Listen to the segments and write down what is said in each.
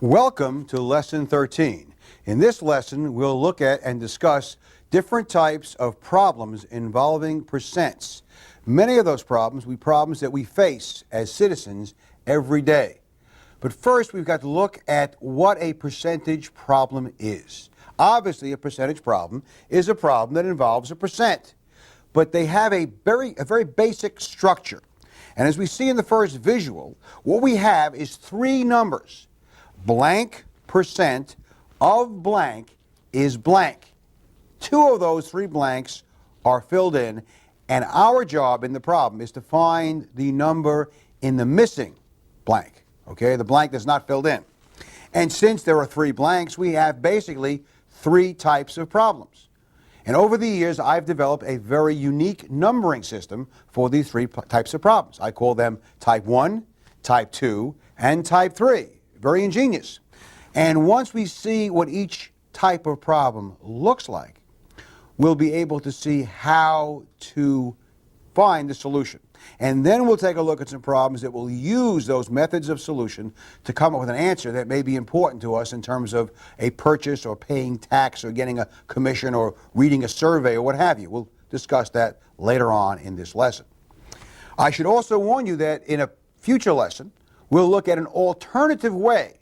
Welcome to Lesson 13. In this lesson, we'll look at and discuss different types of problems involving percents. Many of those problems will be problems that we face as citizens every day. But first, we've got to look at what a percentage problem is. Obviously, a percentage problem is a problem that involves a percent. But they have a very basic structure. And as we see in the first visual, what we have is three numbers. Blank percent of blank is blank. Two of those three blanks are filled in, and our job in the problem is to find the number in the missing blank, okay, the blank that's not filled in. And since there are three blanks, we have basically three types of problems. And over the years, I've developed a very unique numbering system for these three types of problems. I call them Type 1, Type 2, and Type 3. Very ingenious. And once we see what each type of problem looks like, we'll be able to see how to find the solution. And then we'll take a look at some problems that will use those methods of solution to come up with an answer that may be important to us in terms of a purchase or paying tax or getting a commission or reading a survey or what have you. We'll discuss that later on in this lesson. I should also warn you that in a future lesson, we'll look at an alternative way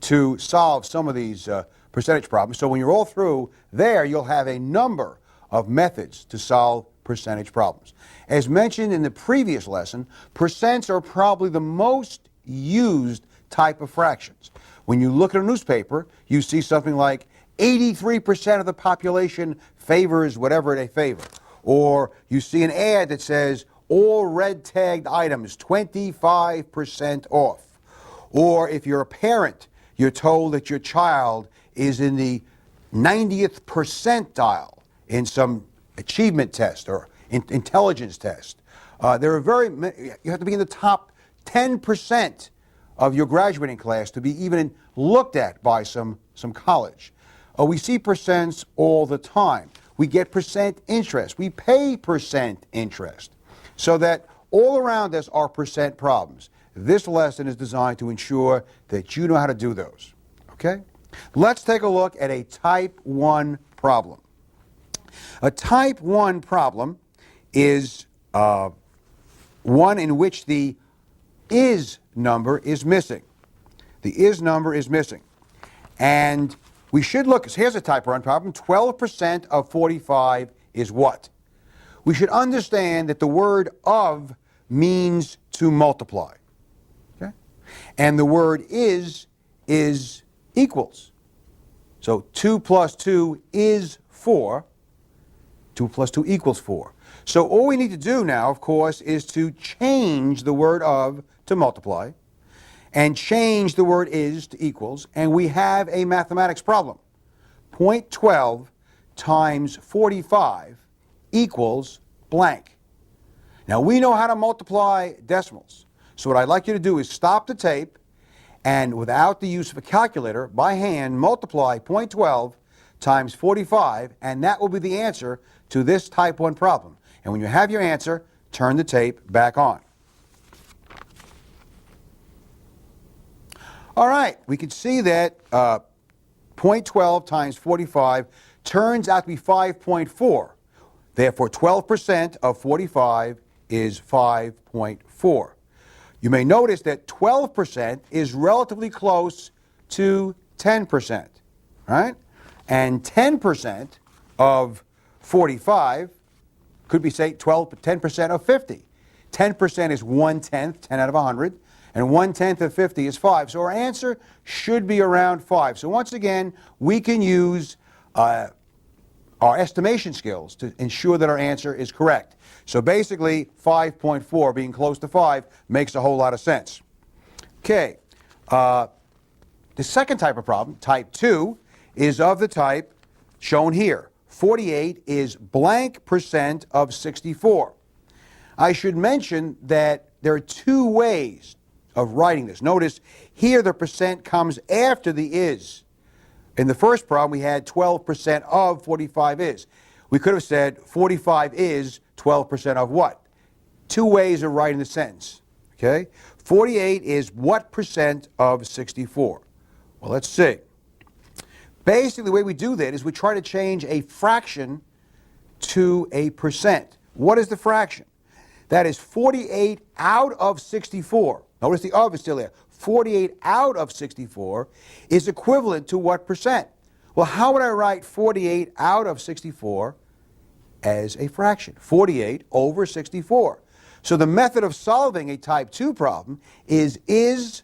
to solve some of these percentage problems. So when you're all through there, you'll have a number of methods to solve percentage problems. As mentioned in the previous lesson, percents are probably the most used type of fractions. When you look at a newspaper, you see something like 83% of the population favors whatever they favor. Or you see an ad that says, all red tagged items 25% off. Or if you're a parent, you're told that your child is in the 90th percentile in some achievement test or intelligence test. There are you have to be in the top 10% of your graduating class to be even looked at by some college. We see percents all the time. We get percent interest. We pay percent interest. So that all around us are percent problems. This lesson is designed to ensure that you know how to do those. Okay? Let's take a look at a Type 1 problem. A Type 1 problem is one in which the is number is missing. The is number is missing. And we should look, here's a Type 1 problem. 12% of 45 is what? We should understand that the word of means to multiply. Okay? And the word is equals. So 2 plus 2 is 4. 2 plus 2 equals 4. So all we need to do now, of course, is to change the word of to multiply and change the word is to equals, and we have a mathematics problem. 0.12 times 45 equals blank. Now we know how to multiply decimals. So what I'd like you to do is stop the tape and without the use of a calculator, by hand, multiply 0.12 times 45, and that will be the answer to this Type 1 problem. And when you have your answer, turn the tape back on. All right, we can see that 0.12 times 45 turns out to be 5.4. Therefore, 12% of 45 is 5.4. You may notice that 12% is relatively close to 10%, right? And 10% of 45 could be, say, 10% of 50. 10% is 1/10, 10 out of 100, and 1/10 of 50 is 5. So our answer should be around 5. So once again, we can use our estimation skills to ensure that our answer is correct. So basically, 5.4 being close to 5 makes a whole lot of sense. Okay, the second type of problem, Type 2, is of the type shown here. 48 is blank percent of 64. I should mention that there are two ways of writing this. Notice here the percent comes after the is. In the first problem, we had 12% of 45 is. We could have said 45 is 12% of what? Two ways of writing the sentence. Okay? 48 is what percent of 64? Well, let's see. Basically, the way we do that is we try to change a fraction to a percent. What is the fraction? That is 48 out of 64. Notice the of is still there. 48 out of 64 is equivalent to what percent? Well, how would I write 48 out of 64 as a fraction? 48 over 64. So the method of solving a type 2 problem is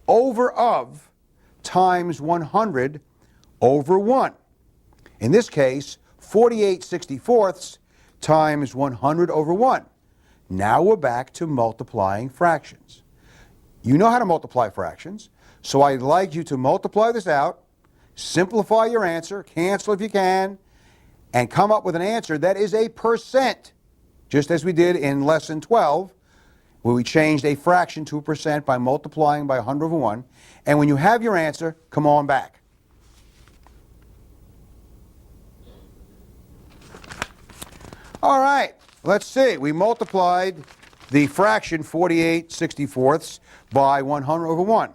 over of times 100 over 1. In this case, 48 64ths times 100 over 1. Now we're back to multiplying fractions. You know how to multiply fractions, so I'd like you to multiply this out, simplify your answer, cancel if you can, and come up with an answer that is a percent, just as we did in lesson 12, where we changed a fraction to a percent by multiplying by 100 over 1. And when you have your answer, come on back. All right, let's see. We multiplied the fraction 48 64ths by 100 over 1.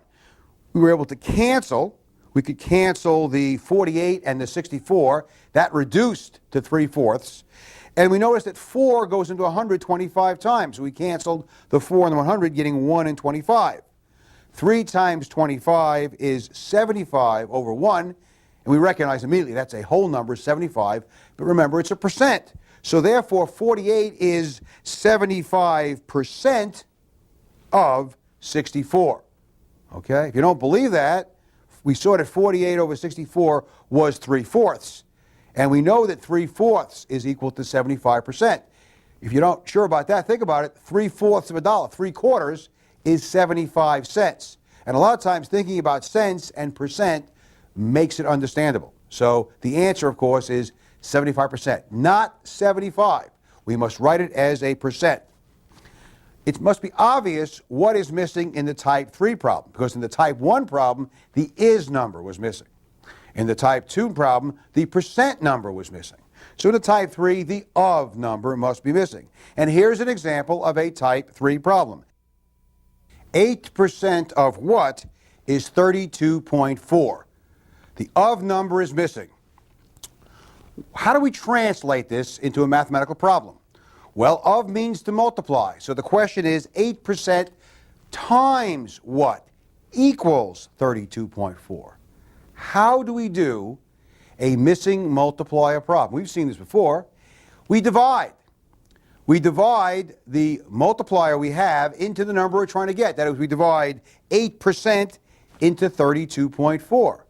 We were able to cancel. We could cancel the 48 and the 64. That reduced to 3/4. And we noticed that 4 goes into 100 25 times. So we canceled the 4 and the 100, getting 1 and 25. 3 times 25 is 75 over 1. And we recognize immediately that's a whole number, 75. But remember, it's a percent. So therefore, 48 is 75% of 64. Okay? If you don't believe that, we saw that 48 over 64 was 3/4. And we know that 3/4 is equal to 75%. If you're not sure about that, think about it. 3/4 of a dollar, 3/4 is 75 cents. And a lot of times thinking about cents and percent makes it understandable. So the answer, of course, is 75%, not 75. We must write it as a percent. It must be obvious what is missing in the type 3 problem, because in the type 1 problem, the is number was missing. In the type 2 problem, the percent number was missing. So in the type 3, the of number must be missing. And here's an example of a type 3 problem. 8% of what is 32.4? The of number is missing. How do we translate this into a mathematical problem? Well, of means to multiply. So the question is 8% times what equals 32.4? How do we do a missing multiplier problem? We've seen this before. We divide. We divide the multiplier we have into the number we're trying to get. That is, we divide 8% into 32.4.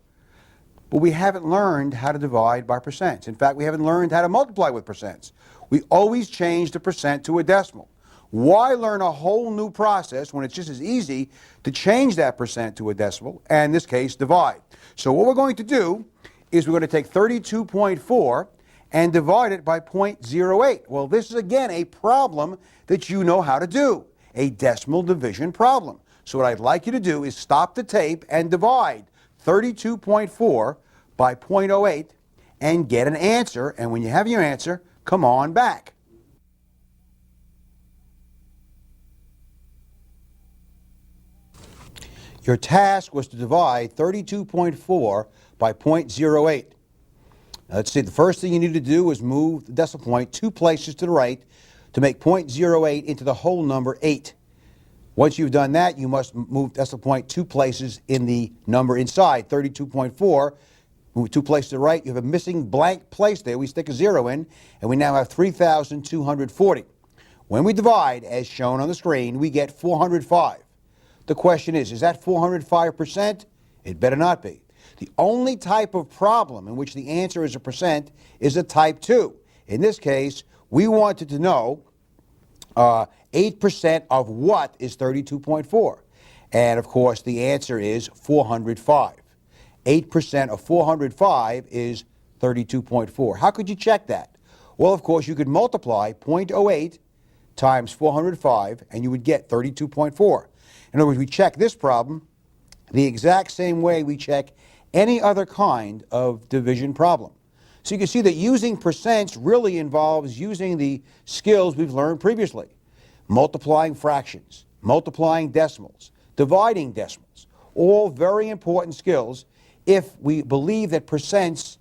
But we haven't learned how to divide by percents. In fact, we haven't learned how to multiply with percents. We always change the percent to a decimal. Why learn a whole new process when it's just as easy to change that percent to a decimal, and in this case, divide? So what we're going to do is we're going to take 32.4 and divide it by 0.08. Well, this is, again, a problem that you know how to do, a decimal division problem. So what I'd like you to do is stop the tape and divide 32.4 by 0.08 and get an answer. And when you have your answer, come on back. Your task was to divide 32.4 by 0.08. Now, let's see, the first thing you need to do is move the decimal point 2 places to the right to make 0.08 into the whole number 8. Once you've done that, you must move decimal point 2 places in the number inside, 32.4. Move 2 places to the right. You have a missing blank place there. We stick a 0 in, and we now have 3,240. When we divide, as shown on the screen, we get 405. The question is that 405%? It better not be. The only type of problem in which the answer is a percent is a type 2. In this case, we wanted to know 8% of what is 32.4? And of course, the answer is 405. 8% of 405 is 32.4. How could you check that? Well, of course, you could multiply 0.08 times 405, and you would get 32.4. In other words, we check this problem the exact same way we check any other kind of division problem. So you can see that using percents really involves using the skills we've learned previously. Multiplying fractions, multiplying decimals, dividing decimals, all very important skills if we believe that percents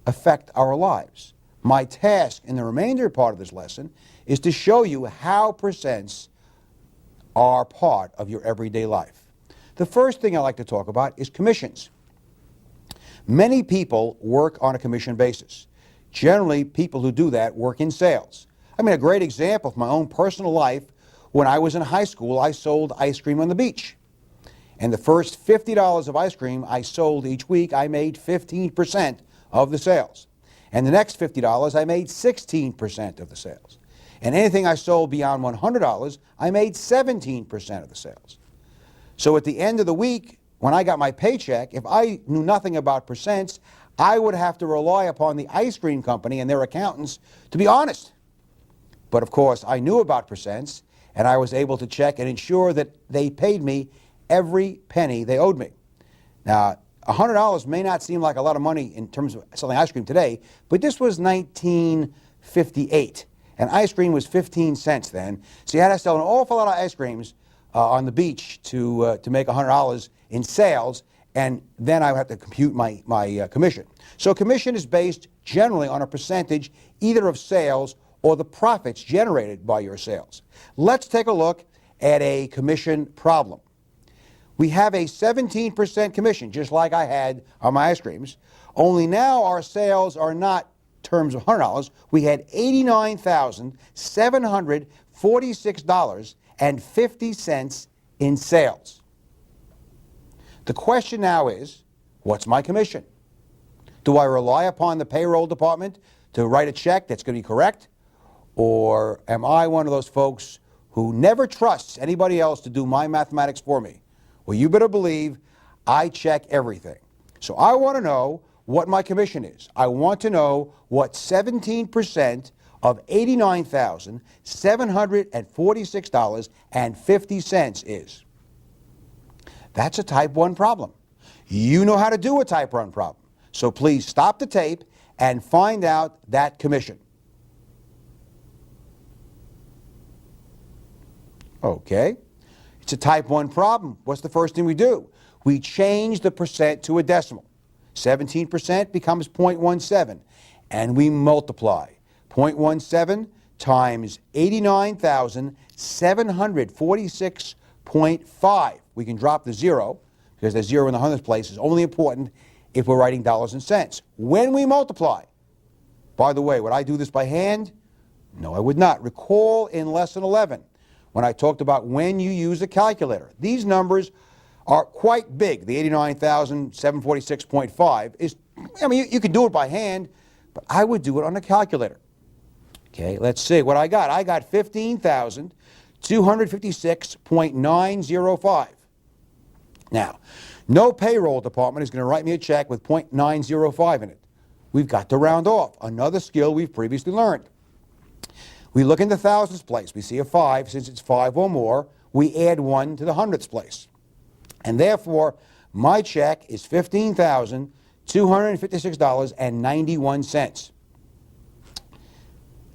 affect our lives. My task in the remainder part of this lesson is to show you how percents are part of your everyday life. The first thing I like to talk about is commissions. Many people work on a commission basis. Generally, people who do that work in sales. I mean, a great example of my own personal life, when I was in high school, I sold ice cream on the beach. And the first $50 of ice cream I sold each week, I made 15% of the sales. And the next $50, I made 16% of the sales. And anything I sold beyond $100, I made 17% of the sales. So at the end of the week, when I got my paycheck, if I knew nothing about percents, I would have to rely upon the ice cream company and their accountants to be honest. But of course, I knew about percents, and I was able to check and ensure that they paid me every penny they owed me. Now, $100 may not seem like a lot of money in terms of selling ice cream today, but this was 1958. And ice cream was 15 cents then. So you had to sell an awful lot of ice creams on the beach to make $100 in sales, and then I would have to compute my commission. So commission is based generally on a percentage either of sales or the profits generated by your sales. Let's take a look at a commission problem. We have a 17% commission, just like I had on my ice creams, only now our sales are not terms of $100, we had $89,746.50 in sales. The question now is, what's my commission? Do I rely upon the payroll department to write a check that's going to be correct? Or am I one of those folks who never trusts anybody else to do my mathematics for me? Well, you better believe I check everything. So I want to know what my commission is. I want to know what 17% of $89,746.50 is. That's a type 1 problem. You know how to do a type 1 problem. So please stop the tape and find out that commission. Okay. It's a type 1 problem. What's the first thing we do? We change the percent to a decimal. 17% becomes 0.17, and we multiply. 0.17 times 89,746.5. We can drop the zero, because the zero in the hundredths place is only important if we're writing dollars and cents. When we multiply, by the way, would I do this by hand? No, I would not. Recall in Lesson 11, when I talked about when you use a calculator. These numbers are quite big. The 89,746.5 is, I mean, you can do it by hand, but I would do it on a calculator. Okay, let's see what I got. I got 15,256.905. Now, no payroll department is going to write me a check with 0.905 in it. We've got to round off, another skill we've previously learned. We look in the thousands place. We see a 5. Since it's 5 or more, we add 1 to the hundredths place. And therefore, my check is $15,256.91.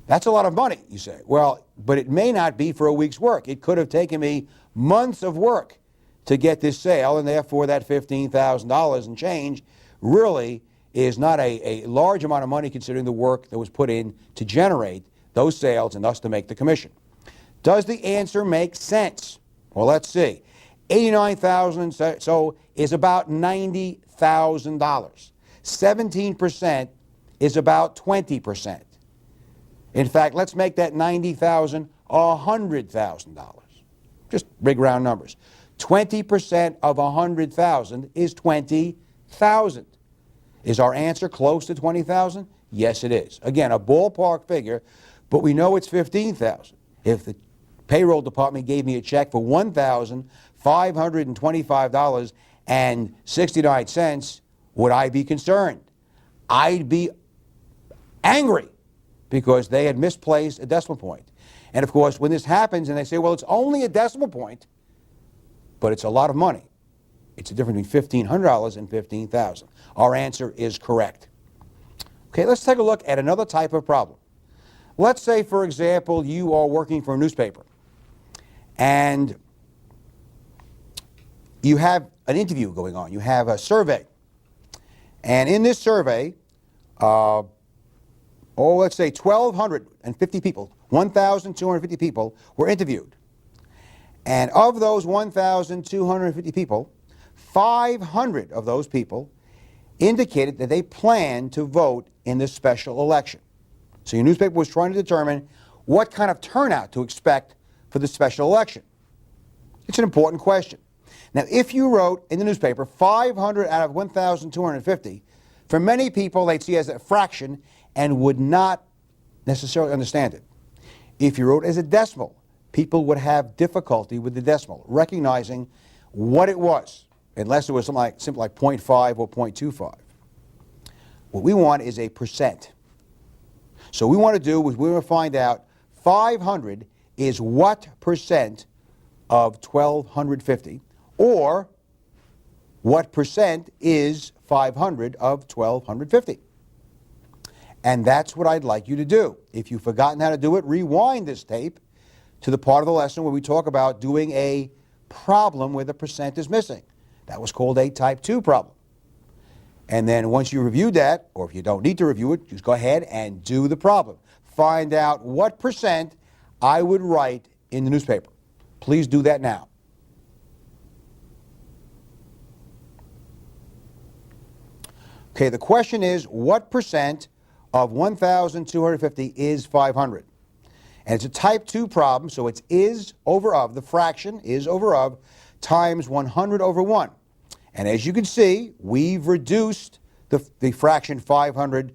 That's a lot of money, you say. Well, but it may not be for a week's work. It could have taken me months of work to get this sale, and therefore that $15,000 and change really is not a large amount of money considering the work that was put in to generate those sales and thus to make the commission. Does the answer make sense? Well, let's see. 89,000 so is about $90,000. 17% is about 20%. In fact, let's make that 90,000 $100,000. Just big round numbers. 20% of 100,000 is 20,000. Is our answer close to 20,000? Yes, it is. Again, a ballpark figure, but we know it's 15,000. If the payroll department gave me a check for $1,525.69, would I be concerned? I'd be angry because they had misplaced a decimal point. And of course, when this happens and they say, well, it's only a decimal point, but it's a lot of money. It's a difference between $1,500 and $15,000. Our answer is correct. Okay, let's take a look at another type of problem. Let's say, for example, you are working for a newspaper and you have an interview going on. You have a survey And in this survey, let's say 1,250 people, 1,250 people were interviewed. And of those 1,250 people, 500 of those people indicated that they planned to vote in this special election. So your newspaper was trying to determine what kind of turnout to expect for the special election. It's an important question. Now, if you wrote in the newspaper 500 out of 1,250, for many people they'd see it as a fraction and would not necessarily understand it. If you wrote as a decimal, people would have difficulty with the decimal, recognizing what it was, unless it was something like 0.5 or 0.25. What we want is a percent. So what we want to do is we want to find out 500 is what percent of 1,250, or what percent is 500 of 1,250. And that's what I'd like you to do. If you've forgotten how to do it, rewind this tape to the part of the lesson where we talk about doing a problem where the percent is missing. That was called a type 2 problem. And then once you reviewed that, or if you don't need to review it, just go ahead and do the problem. Find out what percent I would write in the newspaper. Please do that now. Okay, the question is, what percent of 1,250 is 500? And it's a type 2 problem, so it's is over of, the fraction is over of, times 100 over 1. And as you can see, we've reduced the fraction 500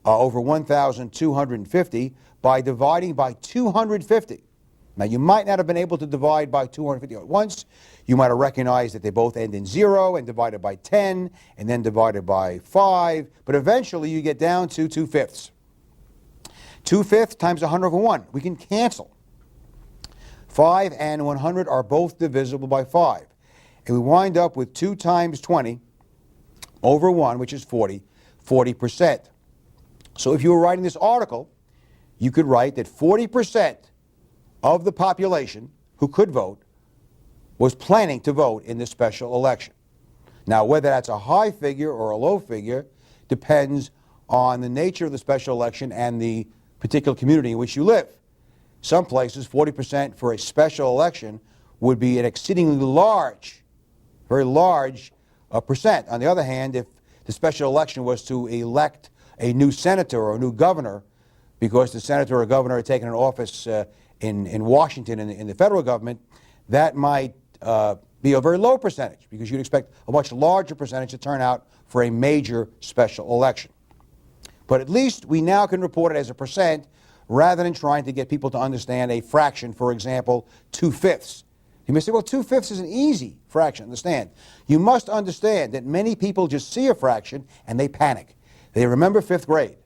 over 1,250 by dividing by 250. Now, you might not have been able to divide by 250 at once. You might have recognized that they both end in 0 and divided by 10 and then divided by 5. But eventually, you get down to 2/5. 2/5 times 100 over 1. We can cancel. 5 and 100 are both divisible by 5. And we wind up with 2 times 20 over 1, which is 40, 40%. So if you were writing this article, you could write that 40% of the population who could vote was planning to vote in this special election. Now, whether that's a high figure or a low figure depends on the nature of the special election and the particular community in which you live. Some places, 40% for a special election would be an exceedingly large, very large percent. On the other hand, if the special election was to elect a new senator or a new governor, because the senator or governor had taken an office in Washington in the federal government, that might be a very low percentage, because you'd expect a much larger percentage to turn out for a major special election. But at least we now can report it as a percent rather than trying to get people to understand a fraction, for example, 2/5. You may say, well, 2/5 is an easy fraction, understand. You must understand that many people just see a fraction and they panic. They remember 5th grade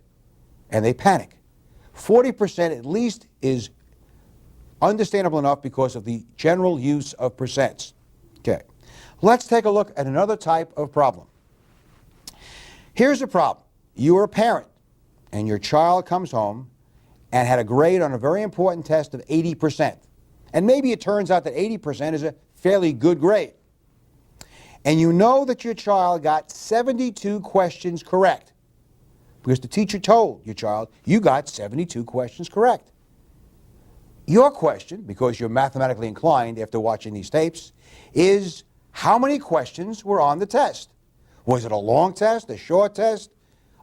and they panic. 40% at least is understandable enough because of the general use of percents. Okay, let's take a look at another type of problem. Here's a problem. You are a parent and your child comes home and had a grade on a very important test of 80%. And maybe it turns out that 80% is a fairly good grade. And you know that your child got 72 questions correct, because the teacher told your child, you got 72 questions correct. Your question, because you're mathematically inclined after watching these tapes, is how many questions were on the test? Was it a long test, a short test?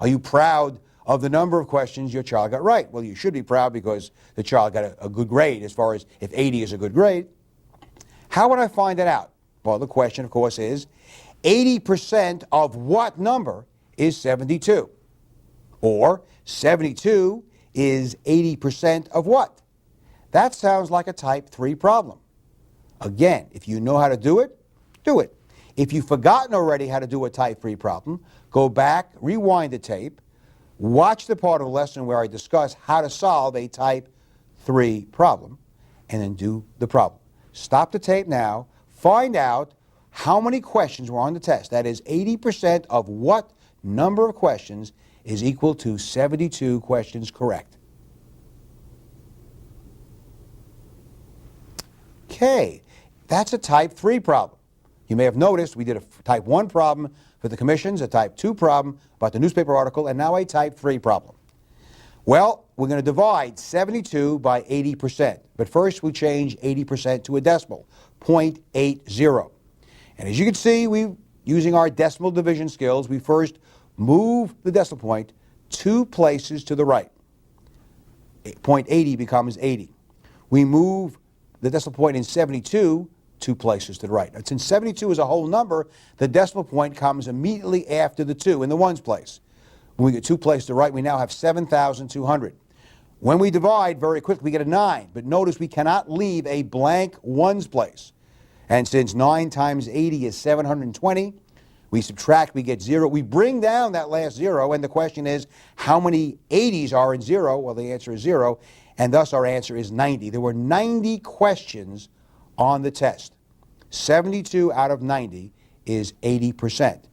Are you proud of the number of questions your child got right? Well, you should be proud because the child got a good grade, as far as if 80 is a good grade. How would I find that out? Well, the question, of course, is 80% of what number is 72? Or 72 is 80% of what? That sounds like a type 3 problem. Again, if you know how to do it, do it. If you've forgotten already how to do a type 3 problem, go back, rewind the tape, watch the part of the lesson where I discuss how to solve a type 3 problem, and then do the problem. Stop the tape now, find out how many questions were on the test. That is, 80% of what number of questions is equal to 72 questions correct. Okay, that's a type 3 problem. You may have noticed we did a type 1 problem for the commissions, a type 2 problem about the newspaper article, and now a type 3 problem. Well, we're going to divide 72 by 80%. But first, we change 80% to a decimal, 0.80. And as you can see, using our decimal division skills, we first move the decimal point 2 places to the right. 0.80 becomes 80. We move the decimal point in 72 2 places to the right. Now, since 72 is a whole number, the decimal point comes immediately after the 2 in the ones place. When we get 2 places to the right, we now have 7,200. When we divide very quickly, we get a 9. But notice we cannot leave a blank ones place. And since 9 times 80 is 720, we subtract, we get 0. We bring down that last 0, and the question is, how many 80s are in 0? Well, the answer is 0, and thus our answer is 90. There were 90 questions on the test. 72 out of 90 is 80%.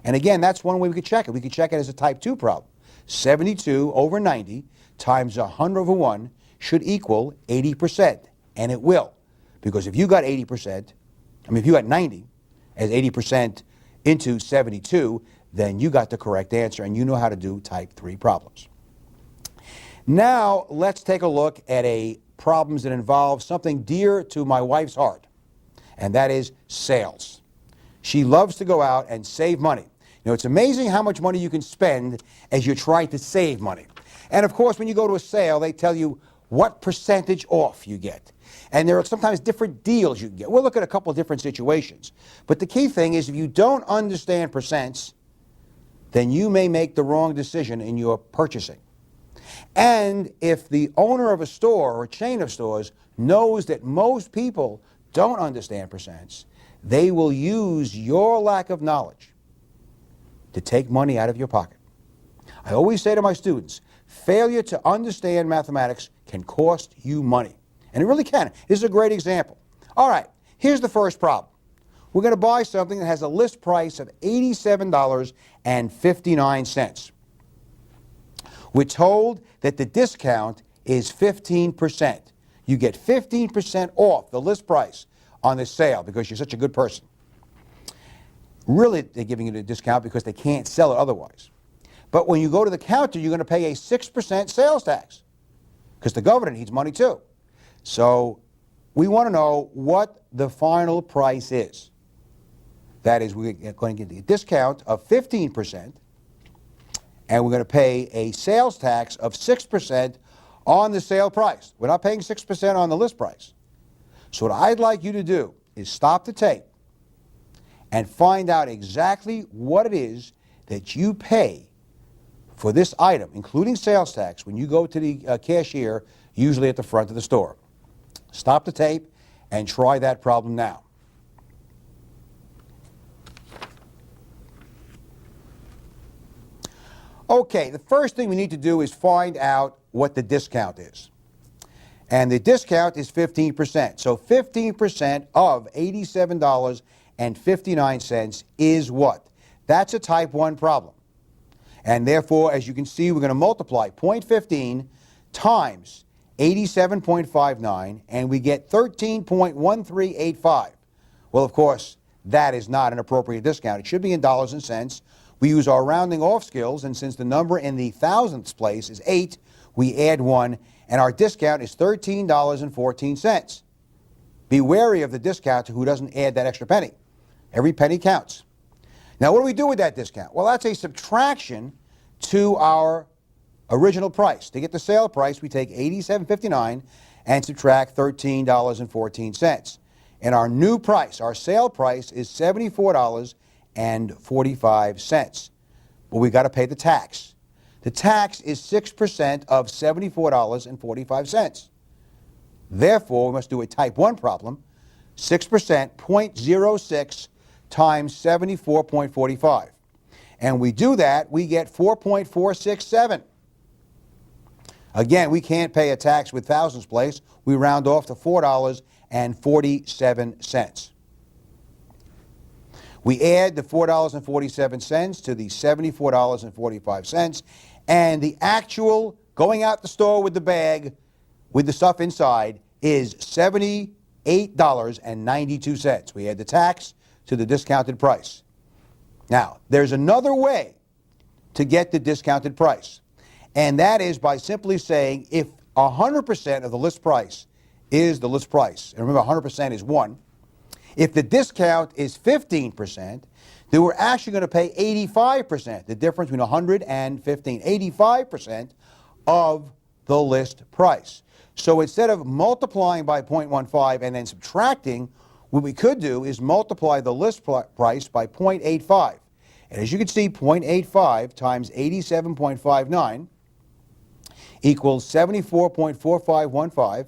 And again, that's one way we could check it. We could check it as a type 2 problem. 72 over 90 times 100 over 1 should equal 80%. And it will. Because if you got 80%, if you got 90 as 80% into 72, then you got the correct answer and you know how to do type 3 problems. Now, let's take a look at problems that involve something dear to my wife's heart, and that is sales. She loves to go out and save money. You know, it's amazing how much money you can spend as you're trying to save money. And of course, when you go to a sale, they tell you what percentage off you get. And there are sometimes different deals you can get. We'll look at a couple of different situations. But the key thing is if you don't understand percents, then you may make the wrong decision in your purchasing. And if the owner of a store or a chain of stores knows that most people don't understand percents, they will use your lack of knowledge to take money out of your pocket. I always say to my students, failure to understand mathematics can cost you money. And it really can. This is a great example. All right, here's the first problem. We're going to buy something that has a list price of $87.59. We're told that the discount is 15%. You get 15% off the list price on this sale because you're such a good person. Really, they're giving you the discount because they can't sell it otherwise. But when you go to the counter, you're going to pay a 6% sales tax because the governor needs money too. So we want to know what the final price is. That is, we're going to get the discount of 15%, and we're going to pay a sales tax of 6% on the sale price. We're not paying 6% on the list price. So what I'd like you to do is stop the tape and find out exactly what it is that you pay for this item, including sales tax, when you go to the cashier, usually at the front of the store. Stop the tape and try that problem now. Okay, the first thing we need to do is find out what the discount is. And the discount is 15%. So 15% of $87.59 is what? That's a type 1 problem. And therefore, as you can see, we're going to multiply 0.15 times 87.59, and we get 13.1385. Well, of course, that is not an appropriate discount. It should be in dollars and cents. We use our rounding off skills, and since the number in the thousandths place is 8, we add 1, and our discount is $13.14. Be wary of the discounter who doesn't add that extra penny. Every penny counts. Now, what do we do with that discount? Well, that's a subtraction to our original price. To get the sale price, we take $87.59 and subtract $13.14. And our new price, our sale price, is $74.45. But we've got to pay the tax. The tax is 6% of $74.45. Therefore, we must do a type 1 problem. 6%, 0.06 times 74.45. And we do that, we get 4.467. Again, we can't pay a tax with thousands place. We round off to $4.47. We add the $4.47 to the $74.45, and the actual going out the store with the bag with the stuff inside is $78.92. We add the tax to the discounted price. Now, there's another way to get the discounted price, and that is by simply saying if 100% of the list price is the list price, and remember 100% is 1, if the discount is 15%, then we're actually going to pay 85%, the difference between 100 and 15, 85% of the list price. So instead of multiplying by 0.15 and then subtracting, what we could do is multiply the list price by 0.85. And as you can see, 0.85 times 87.59 equals 74.4515,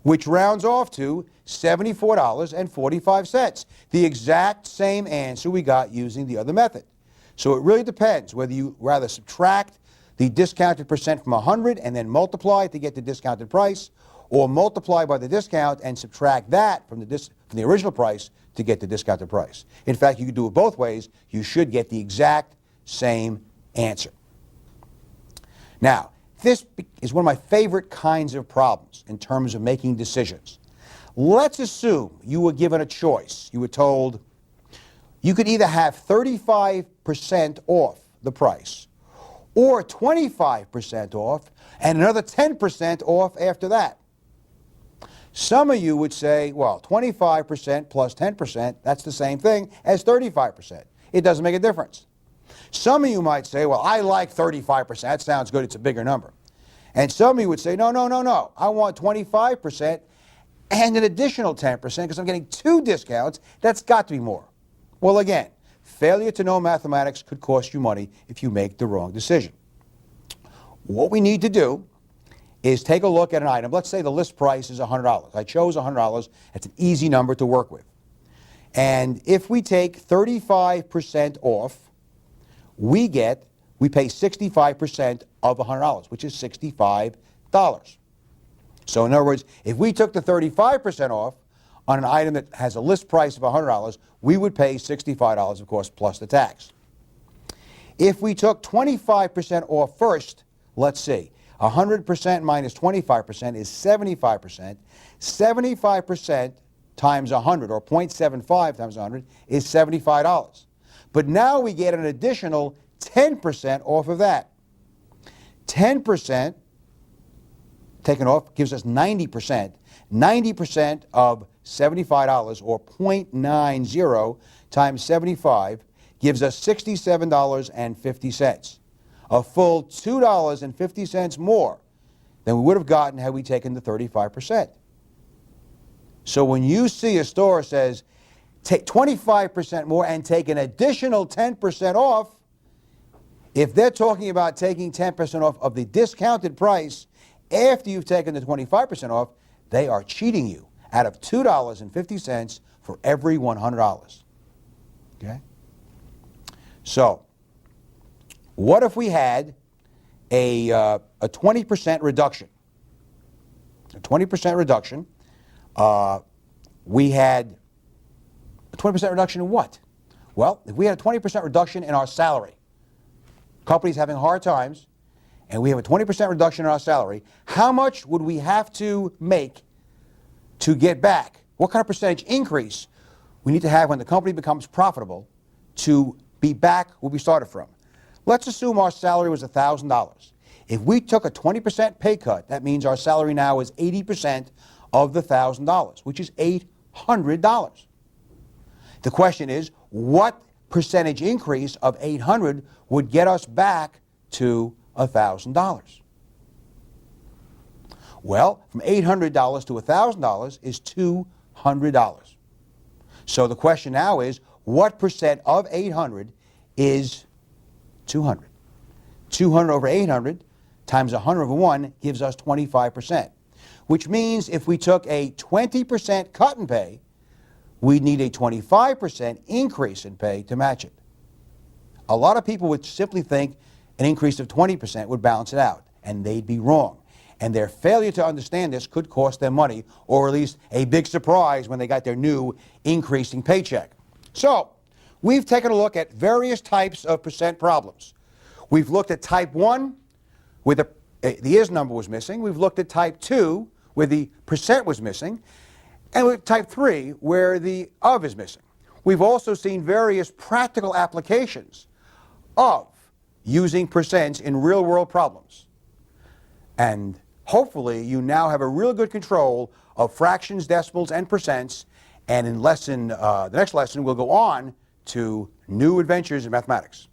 which rounds off to $74.45, the exact same answer we got using the other method. So it really depends whether you rather subtract the discounted percent from 100 and then multiply to get the discounted price, or multiply by the discount and subtract that from the original price to get the discounted price. In fact, you can do it both ways. You should get the exact same answer. Now, this is one of my favorite kinds of problems in terms of making decisions. Let's assume you were given a choice. You were told you could either have 35% off the price or 25% off and another 10% off after that. Some of you would say, well, 25% plus 10%, that's the same thing as 35%. It doesn't make a difference. Some of you might say, well, I like 35%. That sounds good. It's a bigger number. And some of you would say, no. I want 25% and an additional 10% because I'm getting 2 discounts. That's got to be more. Well, again, failure to know mathematics could cost you money if you make the wrong decision. What we need to do is take a look at an item. Let's say the list price is $100. I chose $100. That's an easy number to work with. And if we take 35% off, we pay 65% of $100, which is $65. So in other words, if we took the 35% off on an item that has a list price of $100, we would pay $65, of course, plus the tax. If we took 25% off first, let's see, 100% minus 25% is 75%. 75% times 100, or 0.75 times 100, is $75. But now we get an additional 10% off of that. 10% taken off gives us 90%. 90% of $75, or 0.90 times 75, gives us $67.50. A full $2.50 more than we would have gotten had we taken the 35%. So when you see a store says, take 25% more and take an additional 10% off, if they're talking about taking 10% off of the discounted price after you've taken the 25% off, they are cheating you out of $2.50 for every $100. Okay? So, what if we had a 20% reduction? A 20% reduction. We had a 20% reduction in what? Well, if we had a 20% reduction in our salary, companies having hard times, and we have a 20% reduction in our salary, how much would we have to make to get back? What kind of percentage increase we need to have when the company becomes profitable to be back where we started from? Let's assume our salary was $1,000. If we took a 20% pay cut, that means our salary now is 80% of the $1,000, which is $800. The question is, what percentage increase of $800 would get us back to $1,000? Well, from $800 to $1,000 is $200. So the question now is, what percent of 800 is 200? 200 over 800 times 100 over 1 gives us 25%, which means if we took a 20% cut in pay, we'd need a 25% increase in pay to match it. A lot of people would simply think an increase of 20% would balance it out, and they'd be wrong. And their failure to understand this could cost them money, or at least a big surprise when they got their new increasing paycheck. So, we've taken a look at various types of percent problems. We've looked at type 1, where the is number was missing. We've looked at type 2, where the percent was missing. And with type 3, where the of is missing. We've also seen various practical applications of using percents in real-world problems. And hopefully you now have a real good control of fractions, decimals, and percents. And in the next lesson, we'll go on to new adventures in mathematics.